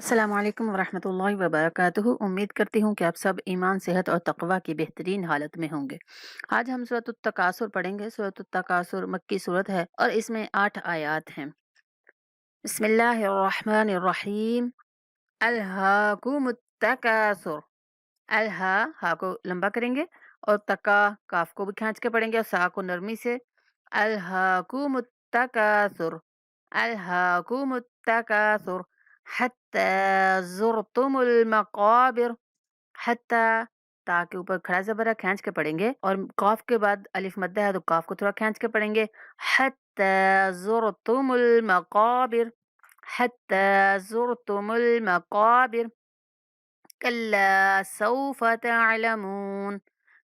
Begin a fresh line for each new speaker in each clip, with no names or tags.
अस्सलाम वालेकुम वरहमतुल्लाहि वबरकातुहू। उम्मीद करती हूँ कि आप सब ईमान, सेहत और तकवा की बेहतरीन हालत में होंगे। आज हम सूरत तकासुर पढ़ेंगे। सूरत तकासुर मक्की सूरत है और इसमें 8 आयात हैं। बिस्मिल्लाहिर्रहमानिर्रहीम। अल्हाकुमुत तकासुर। अलहा हा को लंबा करेंगे और तका काफ को भी खींच के पढ़ेंगे और सा को नरमी से। अल्हाकुमुत तकासुर। अल्हाकुमुत तकासुर हत्ता ज़ुरतुमुल मक़ाबिर। हत्ता ता के ऊपर खड़ा ज़बर है, खींच के पढ़ेंगे और काफ के बाद अलिफ मद्दा है तो काफ को थोड़ा खींच के पढ़ेंगे। हत्ता ज़ुरतुमुल मक़ाबिर। हत्ता ज़ुरतुमुल मक़ाबिर। कल्ला सौफ तअलमून।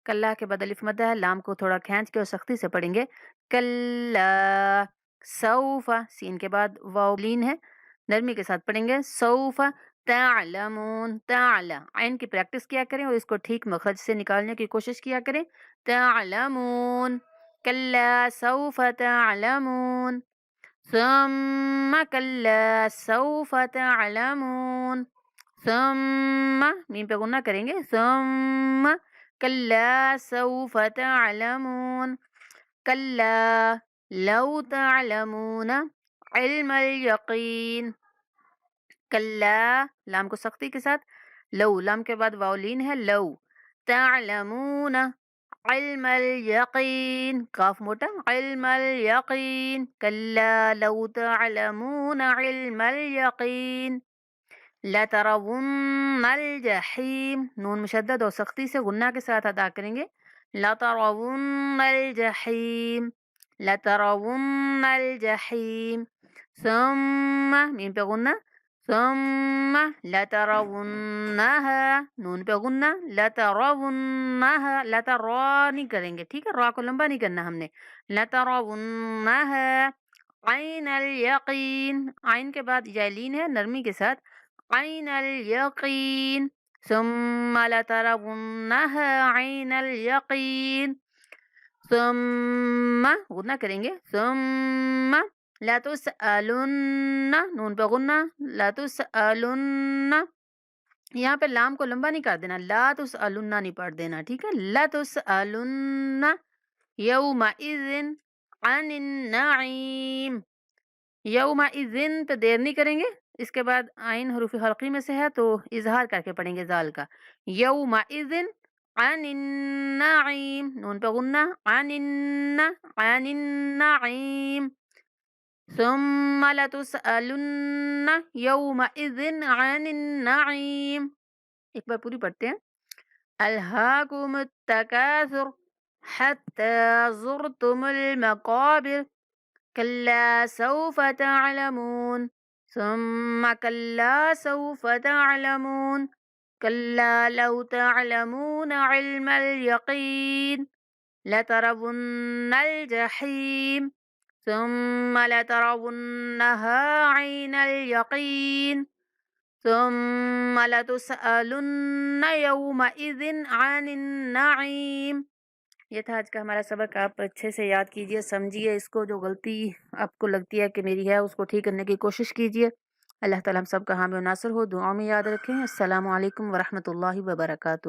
कल्ला के बाद अलिफ मद्दा है, लाम को थोड़ा खींच के और सख्ती से पढ़ेंगे। कल्ला सौफा। सीन के बाद वाव लीन है, नरमी के साथ पढ़ेंगे। सौफा तअलमून। तअला आइन की प्रैक्टिस किया करें और इसको ठीक मखरज से निकालने की कोशिश किया करें। तअलमून। कल्ला सौफ तअलमून। सुम्मा कल्ला सौफ तअलमून। सुम्मा मीम पे गुन्ना करेंगे। सुम्मा कल्ला सौफ तअलमून। कल्ला लौ तअलमून इल्मल यकीन। कल्ला लाम को सख्ती के साथ, लौ लाम के बाद वाउलीन है, लौ तअलमून इल्मल यकीन। काफ मोटा, इल्मल यकीन। कल्ला लौ तअलमून इल्मल यकीन। लतरवुन्नल जहीम। नून मुशद्दद और सख्ती से गुन्ना के साथ अदा करेंगे। लतरवुन्नल जहीम। लतरवुन्नल जहीम। सुम्मा मीम पे गुन्ना। सुम्मा लतरवुन्नहा। नून पे गुन्ना। लतरवुन्नहा। लतरा नहीं करेंगे, ठीक है, रा को लंबा नहीं करना हमने। लतरवुन्नहा आइनल यकीन। आइन के बाद जैलीन है, नरमी के साथ। आइनल यकीन। सुम्मा लतरवुन्नहा आइनल यकीन। सुम्मा गुन्ना करेंगे। सुम्मा लतुसअलुन्ना। नून पे गुन्ना। लतुसअलुन्ना। यहाँ पे लाम को लंबा नहीं कर देना, ला तुसअलुन्ना नहीं पढ़ देना, ठीक है। लतुसअलुन्ना यौमइज़िन अनिन नईम। यौमइज़िन पे देर नहीं करेंगे। इसके बाद आइन हरूफ हल्की में से है तो इजहार करके पढ़ेंगे जाल का। यौमइज़िन अनिन नईम। नून पे गुन्ना। अनिन नईम। सुम्मा लतुसअलुन्ना यौमइज़िन अनिन नईम। एक बार पूरी पढ़ते हैं। अल्हाकुमुत तकासुर हत्ता ज़ुरतुमुल मक़ाबिर। कल्ला सौफ तअलमून। सुम्मा कल्ला सौफ तअलमून। कल्ला लौ तअलमून इल्मल यकीन। लतरवुन्नल जहीम। सुम्मा लतरवुन्नहा आइनल यकीन। सुम्मा लतुसअलुन्न यौमइज़िन अनिन नईम। ये था आज का हमारा सबक। आप अच्छे से याद कीजिए, समझिए इसको। जो गलती आपको लगती है कि मेरी है उसको ठीक करने की कोशिश कीजिए। अल्लाह ताला हम सब का हामी और नासिर हो। दुआ में याद रखें। अस्सलामु अलैकुम वरहमतुल्लाहि वबरकातुहू।